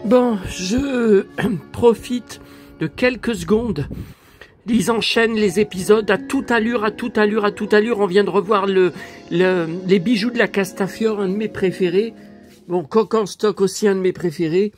Bon, je profite de quelques secondes. Ils enchaînent les épisodes à toute allure, à toute allure, à toute allure. On vient de revoir les bijoux de la Castafiore, un de mes préférés. Bon, Coq en stock aussi, un de mes préférés.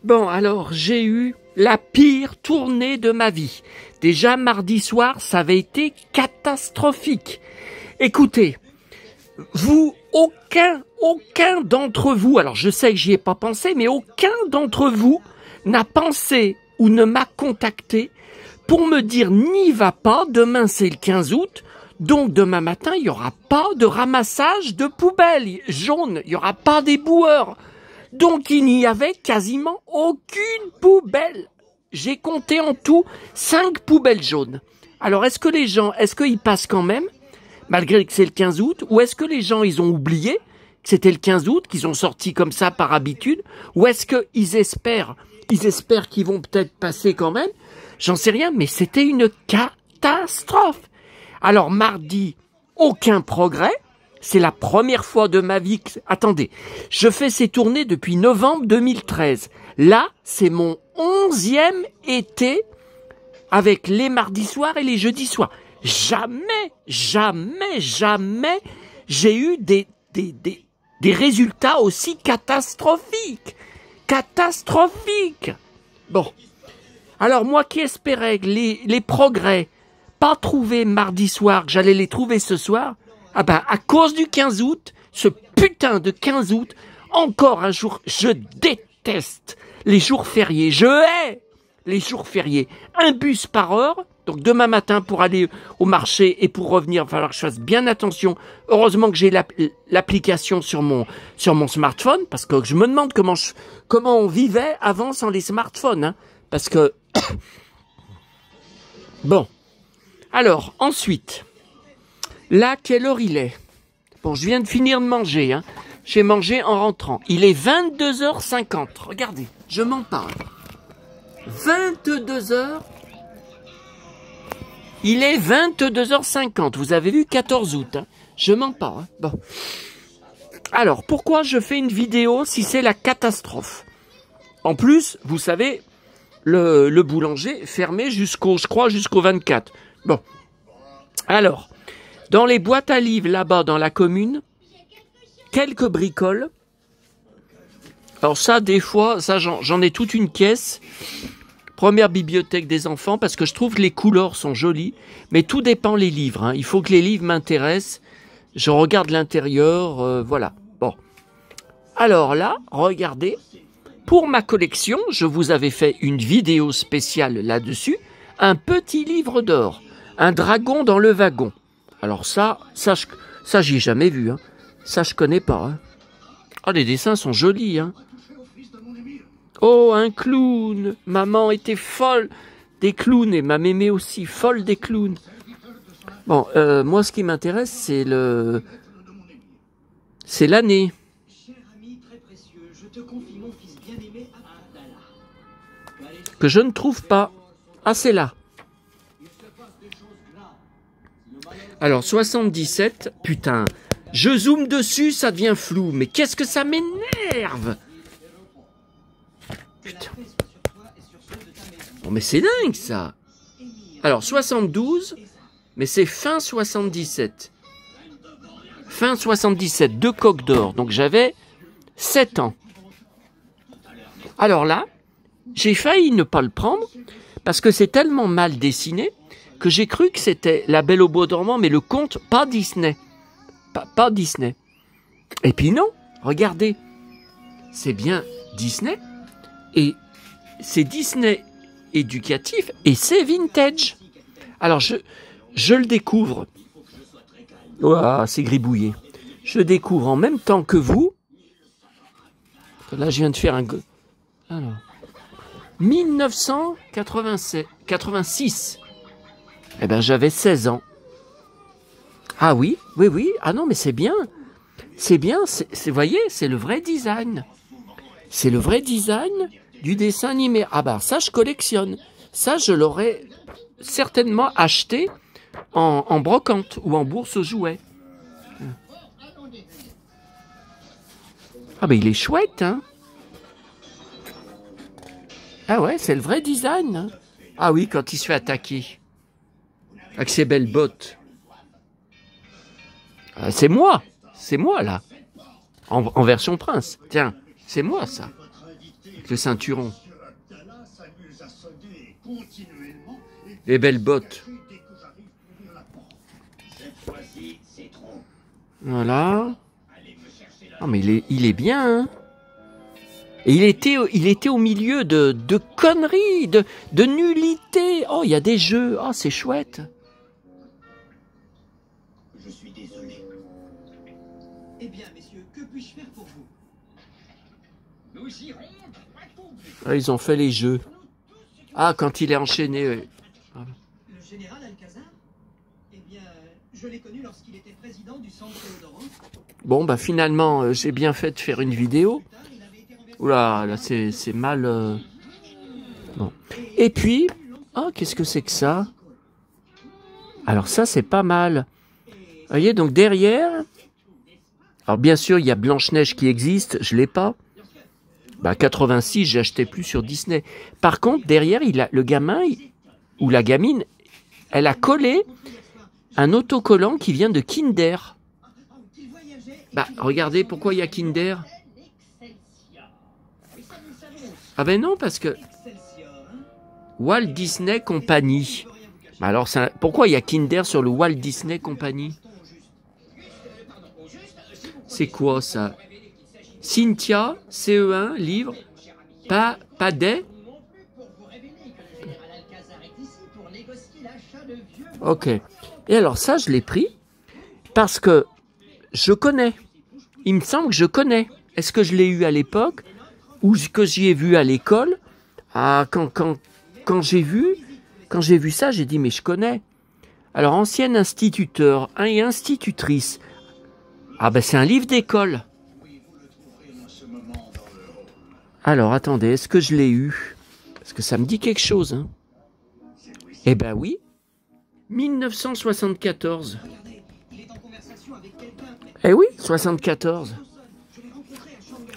Bon, alors, j'ai eu la pire tournée de ma vie. Déjà, mardi soir, ça avait été catastrophique. Écoutez, vous, aucun d'entre vous, alors je sais que j'y ai pas pensé, mais aucun d'entre vous n'a pensé ou ne m'a contacté pour me dire n'y va pas, demain c'est le 15 août, donc demain matin il n'y aura pas de ramassage de poubelles jaunes, il n'y aura pas des boueurs. Donc il n'y avait quasiment aucune poubelle. J'ai compté en tout 5 poubelles jaunes. Alors est-ce que les gens, est-ce qu'ils passent quand même, malgré que c'est le 15 août, ou est-ce que les gens ils ont oublié que c'était le 15 août, qu'ils ont sorti comme ça par habitude, ou est-ce qu'ils espèrent qu'ils vont peut-être passer quand même? J'en sais rien, mais c'était une catastrophe. Alors mardi, aucun progrès. C'est la première fois de ma vie que... Attendez, je fais ces tournées depuis novembre 2013. Là, c'est mon 11e été avec les mardis soirs et les jeudis soirs. Jamais j'ai eu des résultats aussi catastrophiques. Bon. Alors moi qui espérais que les progrès pas trouvés mardi soir, que j'allais les trouver ce soir, ah ben à cause du 15 août, ce putain de 15 août, encore un jour, je déteste les jours fériés, je hais les jours fériés. Un bus par heure, donc demain matin pour aller au marché et pour revenir, il va falloir que je fasse bien attention. Heureusement que j'ai l'application sur mon smartphone, parce que je me demande comment on vivait avant sans les smartphones, hein, parce que... Bon, alors, ensuite, là, quelle heure il est? Bon, je viens de finir de manger, hein. J'ai mangé en rentrant. Il est 22h50, regardez, je m'en parle. 22h, il est 22h50, vous avez vu, 14 août, hein. Je mens pas, hein. Bon. Alors, pourquoi je fais une vidéo si c'est la catastrophe? En plus, vous savez, le boulanger fermé jusqu'au 24. Bon. Alors, dans les boîtes à livres là-bas dans la commune, quelques bricoles. Alors ça, des fois, ça j'en ai toute une caisse. Première bibliothèque des enfants, parce que je trouve que les couleurs sont jolies, mais tout dépend les livres, hein. Il faut que les livres m'intéressent. Je regarde l'intérieur, voilà. Bon. Alors là, regardez, pour ma collection, je vous avais fait une vidéo spéciale là-dessus, un petit livre d'or, un dragon dans le wagon. Alors ça j'y ai jamais vu, hein. Ça je connais pas, hein. Oh, les dessins sont jolis, hein. Oh, un clown. Maman était folle des clowns et ma mémé aussi, folle des clowns. Bon, moi, ce qui m'intéresse, c'est l'année. Que je ne trouve pas. Ah, c'est là. Alors, 77, putain. Je zoome dessus, ça devient flou. Mais qu'est-ce que ça m'énerve! Putain. Bon, mais c'est dingue, ça. Alors, 72, mais c'est fin 77. Fin 77, 2 coques d'or. Donc, j'avais 7 ans. Alors là, j'ai failli ne pas le prendre, parce que c'est tellement mal dessiné, que j'ai cru que c'était La Belle au Bois dormant, mais le conte, pas Disney. Pas Disney. Et puis non, regardez. C'est bien Disney. Et c'est Disney éducatif et c'est vintage. Alors je le découvre. Ouah, c'est gribouillé. Je le découvre en même temps que vous. Là, je viens de faire un... Alors, 1986. Eh ben, j'avais 16 ans. Ah oui. Ah non, mais c'est bien. C'est bien, vous voyez, c'est le vrai design. C'est le vrai design du dessin animé. Ah bah ça, je collectionne. Ça, je l'aurais certainement acheté en brocante ou en bourse aux jouets. Ah bah il est chouette, hein. Ah ouais, c'est le vrai design. Hein. Ah oui, quand il se fait attaquer. Avec ses belles bottes. C'est moi là. En version prince. Tiens, c'est moi ça. Avec le ceinturon. Les belles bottes. Voilà. Oh mais il est bien, hein. Et il était au milieu de conneries, de nullités. Oh, il y a des jeux. Oh, c'est chouette. Je suis désolé. Eh bien, messieurs, que puis-je faire pour vous? Nous irons droit au but. Ah, ils ont fait les jeux. Ah, quand il est enchaîné. Le général Alcazar? Eh bien, je l'ai connu lorsqu'il était président du centre Théodorant. Bon, bah finalement, j'ai bien fait de faire une vidéo. Oula, là c'est mal. Bon. Et puis, oh, qu'est-ce que c'est que ça? Alors ça, c'est pas mal. Vous voyez, donc derrière... Alors bien sûr, il y a Blanche-Neige qui existe, je l'ai pas. Bah 86, j'ai acheté plus sur Disney. Par contre, derrière, le gamin ou la gamine, elle a collé un autocollant qui vient de Kinder. Bah regardez, pourquoi il y a Kinder? Ah ben non, parce que Walt Disney Company. Alors, pourquoi il y a Kinder sur le Walt Disney Company? C'est quoi ça? Cynthia, CE1, livre, pas des. Ok. Et alors ça, je l'ai pris parce que je connais. Il me semble que je connais. Est-ce que je l'ai eu à l'époque ou que j'y ai vu à l'école? Ah, quand j'ai vu ça, j'ai dit mais je connais. Alors ancien instituteur et institutrice. Ah ben c'est un livre d'école. Alors attendez, est-ce que je l'ai eu? Parce que ça me dit quelque chose. Hein. Eh ben oui. 1974. Eh oui, 74.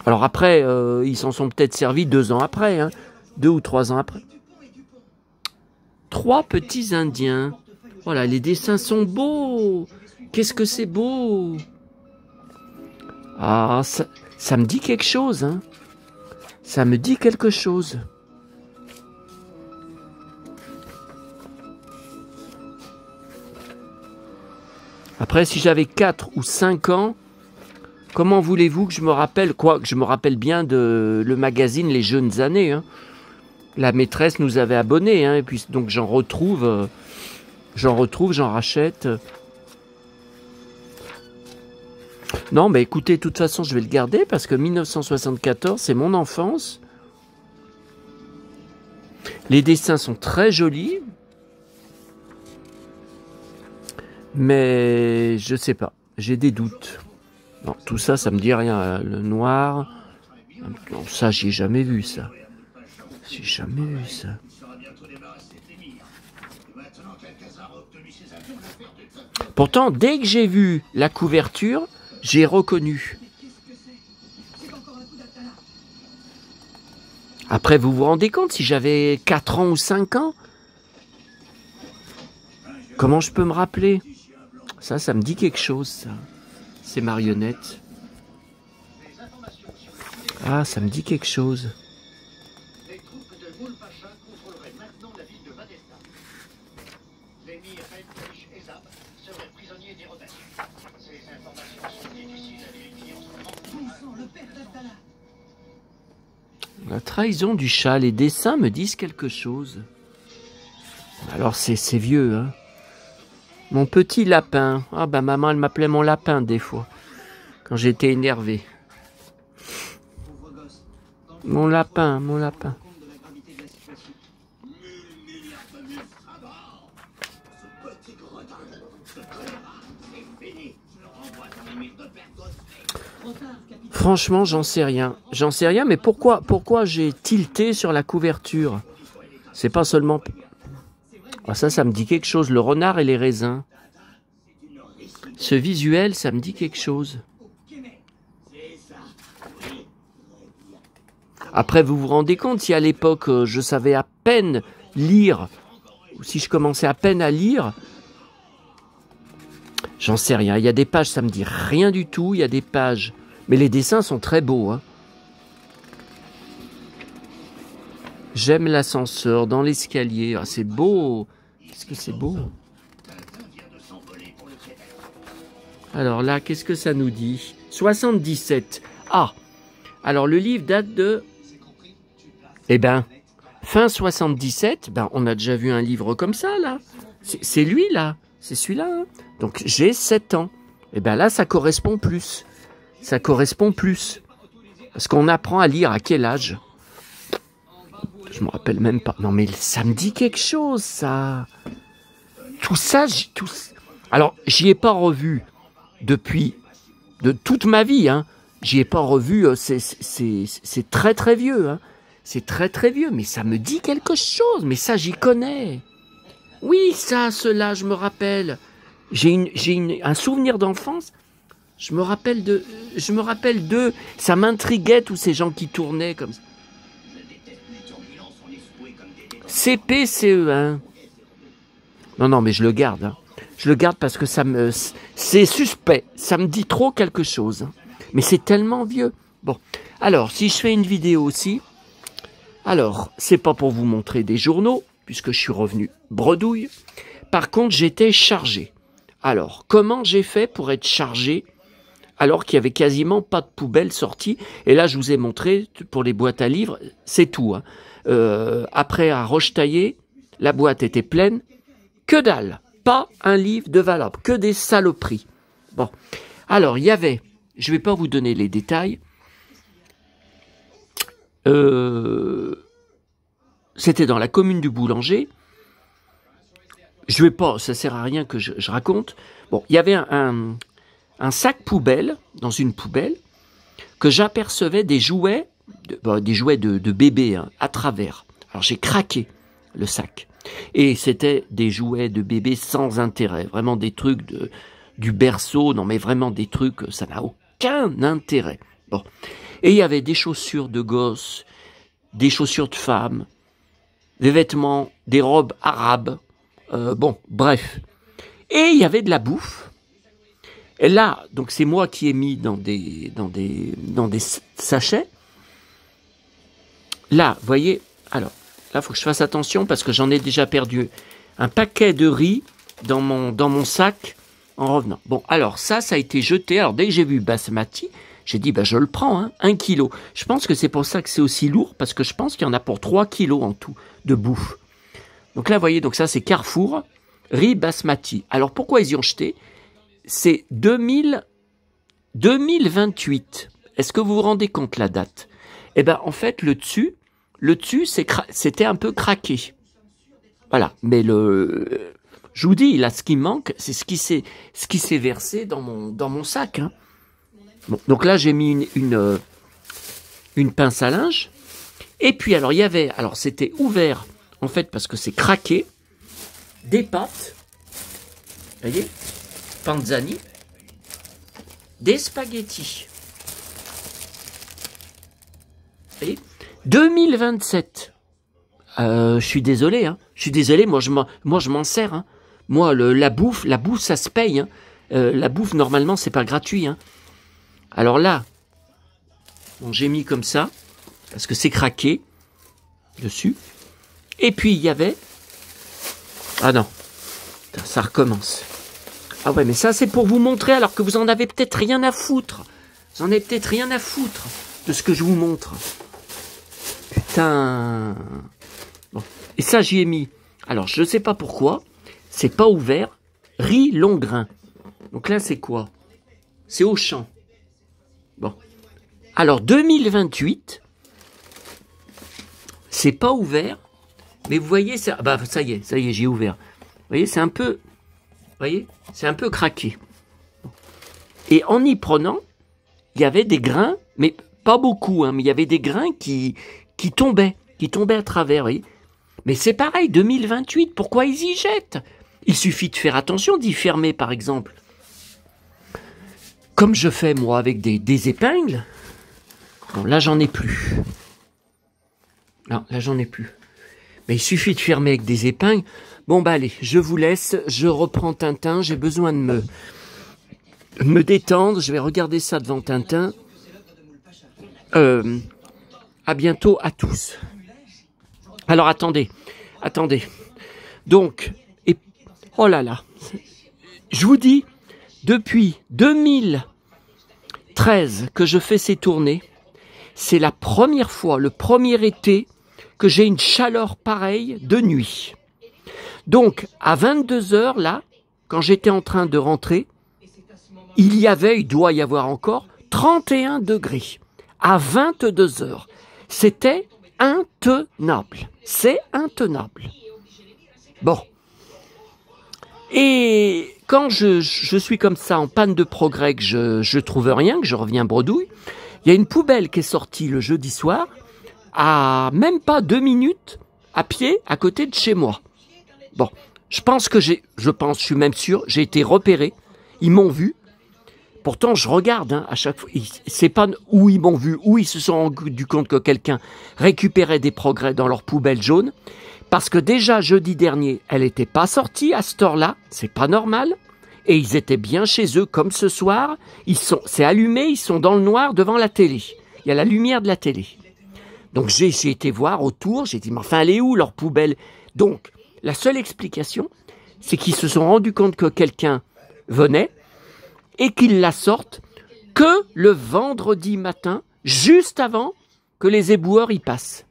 Alors après, ils s'en sont peut-être servis 2 ans après, hein, 2 ou 3 ans après. 3 petits Indiens. Voilà, les dessins sont beaux. Qu'est-ce que c'est beau. Ah, ça me dit quelque chose, hein. Ça me dit quelque chose. Après, si j'avais 4 ou 5 ans, comment voulez-vous que je me rappelle quoi? Que je me rappelle bien de le magazine Les Jeunes Années. Hein. La maîtresse nous avait abonnés, hein, et puis donc j'en retrouve, j'en rachète. Non, mais écoutez, de toute façon, je vais le garder parce que 1974, c'est mon enfance. Les dessins sont très jolis. Mais je sais pas, j'ai des doutes. Non, tout ça, ça me dit rien. Le noir, non, ça, j'y ai jamais vu, ça. J'ai jamais vu ça. Pourtant, dès que j'ai vu la couverture, j'ai reconnu. Après, vous vous rendez compte, si j'avais 4 ans ou 5 ans, comment je peux me rappeler? Ça me dit quelque chose, ça. Ces marionnettes. Ah, ça me dit quelque chose. Les troupes de Moulpacha contrôleraient maintenant la ville de Vadesta. L'émir El-Rish Ezab serait prisonnier des rebelles. Ces informations sont difficiles à vérifier en ce moment. La trahison du chat, les dessins me disent quelque chose. Alors c'est vieux, hein. Mon petit lapin. Ah bah maman, elle m'appelait mon lapin des fois. Quand j'étais énervé. Mon lapin, mon lapin. Franchement, j'en sais rien. J'en sais rien, mais pourquoi j'ai tilté sur la couverture? C'est pas seulement... Ah, ça me dit quelque chose. Le renard et les raisins. Ce visuel, ça me dit quelque chose. Après, vous vous rendez compte, si à l'époque, je savais à peine lire, ou si je commençais à peine à lire, j'en sais rien. Il y a des pages, ça me dit rien du tout. Il y a des pages, mais les dessins sont très beaux. Hein. J'aime l'ascenseur dans l'escalier. Ah, c'est beau. Qu'est-ce que c'est beau. Alors là, qu'est-ce que ça nous dit? 77. Ah, alors le livre date de... Eh ben, fin 77, ben, on a déjà vu un livre comme ça, là. C'est lui, là. C'est celui-là. Hein. Donc, j'ai 7 ans. Eh ben là, ça correspond plus. Ça correspond plus. Parce qu'on apprend à lire à quel âge? Je me rappelle même pas. Non, mais ça me dit quelque chose, ça. Tout ça, alors, j'y ai pas revu depuis de toute ma vie. Hein. J'y ai pas revu. C'est très, très vieux. Hein. C'est très, très vieux. Mais ça me dit quelque chose. Mais ça, j'y connais. Oui, ça, cela, je me rappelle. J'ai un souvenir d'enfance. Je me rappelle de. Ça m'intriguait, tous ces gens qui tournaient comme ça. CP-CE1. Non, non, mais je le garde. Hein. Je le garde parce que c'est suspect. Ça me dit trop quelque chose. Hein. Mais c'est tellement vieux. Bon. Alors, si je fais une vidéo aussi. Alors, c'est pas pour vous montrer des journaux, puisque je suis revenu bredouille. Par contre, j'étais chargé. Alors, comment j'ai fait pour être chargé alors qu'il n'y avait quasiment pas de poubelle sortie? Et là, je vous ai montré, pour les boîtes à livres, c'est tout. Hein. Après, à Rochetaillé, la boîte était pleine. Que dalle, pas un livre de valable, que des saloperies. Bon, alors, il y avait, je ne vais pas vous donner les détails, c'était dans la commune du Boulanger. Je vais pas, ça sert à rien que je raconte. Bon, il y avait un sac poubelle, dans une poubelle, que j'apercevais des jouets de bébé hein, à travers. Alors j'ai craqué le sac. Et c'était des jouets de bébé sans intérêt. Vraiment des trucs du berceau. Non mais vraiment des trucs, ça n'a aucun intérêt. Bon. Et il y avait des chaussures de gosses, des chaussures de femmes, des vêtements, des robes arabes. Bon, bref. Et il y avait de la bouffe. Et là, donc c'est moi qui ai mis dans des sachets. Là, vous voyez, alors, là, il faut que je fasse attention parce que j'en ai déjà perdu un paquet de riz dans mon sac en revenant. Bon, alors, ça a été jeté. Alors, dès que j'ai vu basmati, j'ai dit, bah, je le prends, hein, 1 kilo. Je pense que c'est pour ça que c'est aussi lourd parce que je pense qu'il y en a pour 3 kilos en tout de bouffe. Donc là, vous voyez, donc ça, c'est Carrefour, riz basmati. Alors, pourquoi ils y ont jeté? C'est 2028. Est-ce que vous vous rendez compte la date? Eh bien, en fait, le dessus, c'était un peu craqué. Voilà. Mais je vous dis, là, ce qui manque, c'est ce qui s'est versé dans mon sac. Hein. Bon, donc là, j'ai mis une pince à linge. Et puis, alors, il y avait, alors, c'était ouvert, en fait, parce que c'est craqué, des pâtes. Vous voyez? Panzani, des spaghettis. Vous voyez 2027. Je suis désolé. Hein. Je suis désolé. Moi, je m'en sers. Hein. Moi, la bouffe, ça se paye. Hein. La bouffe, normalement, c'est pas gratuit. Hein. Alors là, bon, j'ai mis comme ça parce que c'est craqué dessus. Et puis il y avait. Ah non, ça recommence. Ah ouais, mais ça, c'est pour vous montrer, alors que vous en avez peut-être rien à foutre. Vous en avez peut-être rien à foutre de ce que je vous montre. Putain. Bon. Et ça, j'y ai mis. Alors, je ne sais pas pourquoi. C'est pas ouvert. Riz long grain. Donc là, c'est quoi? C'est Auchan. Bon. Alors, 2028. C'est pas ouvert. Mais vous voyez, ça, bah, ça y est, j'ai ouvert. Vous voyez, c'est un peu... Vous voyez, c'est un peu craqué. Et en y prenant, il y avait des grains, mais pas beaucoup, hein, mais il y avait des grains qui tombaient à travers. Vous voyez. Mais c'est pareil, 2028, pourquoi ils y jettent? Il suffit de faire attention, d'y fermer, par exemple. Comme je fais, moi, avec des épingles. Bon, là, j'en ai plus. Non, là, j'en ai plus. Mais il suffit de fermer avec des épingles. Bon, bah allez, je vous laisse. Je reprends Tintin. J'ai besoin de me détendre. Je vais regarder ça devant Tintin. À bientôt à tous. Alors, attendez. Donc, oh là là. Je vous dis, depuis 2013 que je fais ces tournées, c'est la première fois, le premier été, que j'ai une chaleur pareille de nuit. Donc, à 22 h là, quand j'étais en train de rentrer, il doit y avoir encore 31 degrés. À 22 h. C'était intenable. C'est intenable. Bon. Et quand je suis comme ça, en panne de progrès, que je trouve rien, que je reviens bredouille, il y a une poubelle qui est sortie le jeudi soir, à même pas 2 minutes, à pied, à côté de chez moi. Bon, je suis même sûr, j'ai été repéré, ils m'ont vu. Pourtant, je regarde à chaque fois. C'est pas où ils m'ont vu, où ils se sont rendus compte que quelqu'un récupérait des progrès dans leur poubelle jaune. Parce que déjà, jeudi dernier, elle n'était pas sortie à cette heure-là. C'est pas normal. Et ils étaient bien chez eux, comme ce soir. C'est allumé, ils sont dans le noir devant la télé. Il y a la lumière de la télé. Donc, j'ai été voir autour. J'ai dit, mais enfin, elle est où leur poubelle? Donc, la seule explication, c'est qu'ils se sont rendus compte que quelqu'un venait et qu'ils la sortent que le vendredi matin, juste avant que les éboueurs y passent.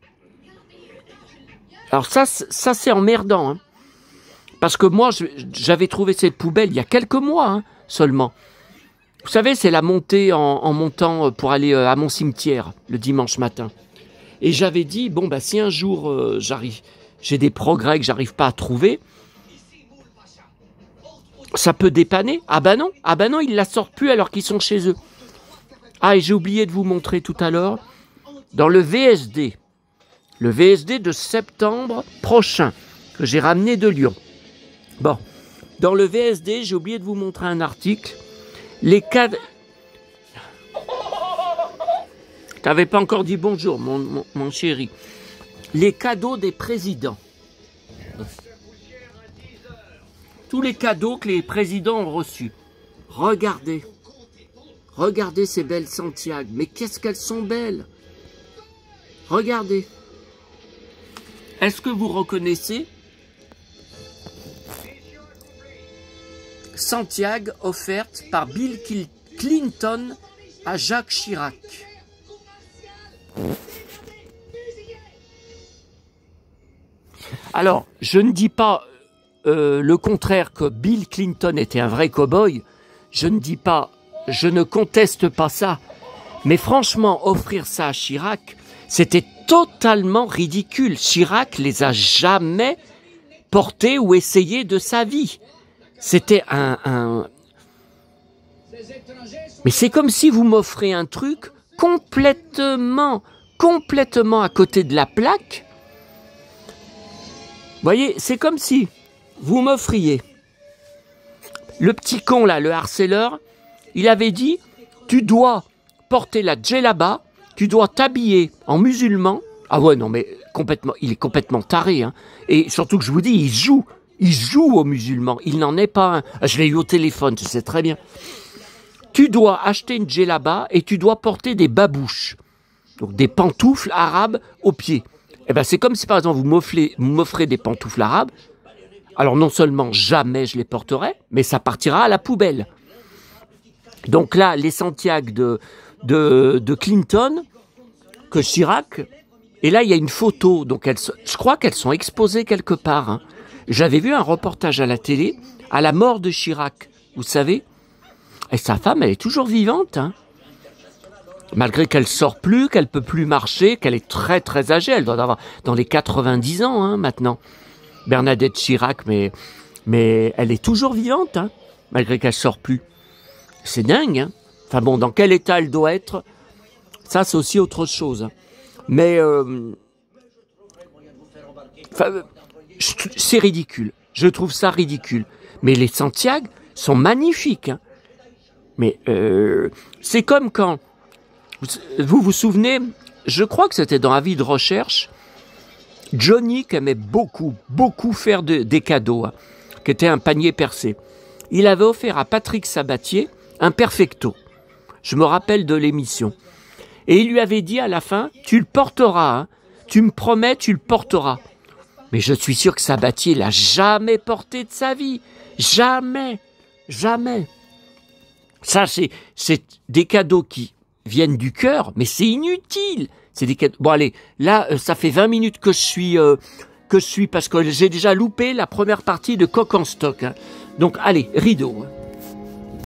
Alors ça c'est emmerdant, hein, parce que moi, j'avais trouvé cette poubelle il y a quelques mois seulement. Vous savez, c'est la montée en montant pour aller à mon cimetière le dimanche matin. Et j'avais dit, bon, bah, si un jour j'ai des progrès que j'arrive pas à trouver, ça peut dépanner. Ah ben non, ils la sortent plus alors qu'ils sont chez eux. Ah, et j'ai oublié de vous montrer tout à l'heure, dans le VSD de septembre prochain, que j'ai ramené de Lyon. Bon, dans le VSD, j'ai oublié de vous montrer un article. T'avais pas encore dit bonjour, mon chéri. Les cadeaux des présidents. Tous les cadeaux que les présidents ont reçus. Regardez ces belles Santiago. Mais qu'est-ce qu'elles sont belles. Regardez. Est-ce que vous reconnaissez Santiago offerte par Bill Clinton à Jacques Chirac? Alors, je ne dis pas le contraire, que Bill Clinton était un vrai cow-boy. Je ne conteste pas ça. Mais franchement, offrir ça à Chirac, c'était totalement ridicule. Chirac les a jamais portés ou essayés de sa vie. C'était Mais c'est comme si vous m'offrez un truc complètement à côté de la plaque. Vous voyez, c'est comme si vous m'offriez. Le petit con là, le harceleur, il avait dit, tu dois porter la djellaba, tu dois t'habiller en musulman. Ah ouais, non mais il est complètement taré. Hein. Et surtout que je vous dis, il joue aux musulmans. Il n'en est pas un. Je l'ai eu au téléphone, tu sais très bien. Tu dois acheter une djellaba et tu dois porter des babouches. Donc des pantoufles arabes aux pieds. Eh ben c'est comme si par exemple vous m'offrez des pantoufles arabes. Alors non seulement jamais je les porterai, mais ça partira à la poubelle. Donc là, les Santiago de Clinton, que Chirac, et là il y a une photo, donc je crois qu'elles sont exposées quelque part. Hein. J'avais vu un reportage à la télé, à la mort de Chirac, vous savez, et sa femme, elle est toujours vivante, hein. Malgré qu'elle sort plus, qu'elle peut plus marcher, qu'elle est très très âgée, elle doit avoir dans les 90 ans hein, maintenant. Bernadette Chirac, mais elle est toujours vivante, hein, malgré qu'elle sort plus. C'est dingue, hein. Enfin bon, dans quel état elle doit être, ça c'est aussi autre chose. Mais c'est ridicule. Je trouve ça ridicule. Mais les Santiago sont magnifiques. Hein. Mais c'est comme quand vous vous souvenez, je crois que c'était dans Avis de recherche, Johnny, qui aimait beaucoup faire des cadeaux, hein, qui était un panier percé, il avait offert à Patrick Sabatier un perfecto. Je me rappelle de l'émission. Et il lui avait dit à la fin, tu le porteras, hein, tu me promets, tu le porteras. Mais je suis sûr que Sabatier l'a jamais porté de sa vie. Jamais. Ça, c'est des cadeaux qui viennent du cœur, mais c'est inutile. C'est des cadeaux. Bon, allez, là, ça fait 20 minutes que je suis parce que j'ai déjà loupé la première partie de Coq en stock. Hein. Donc, allez, rideau.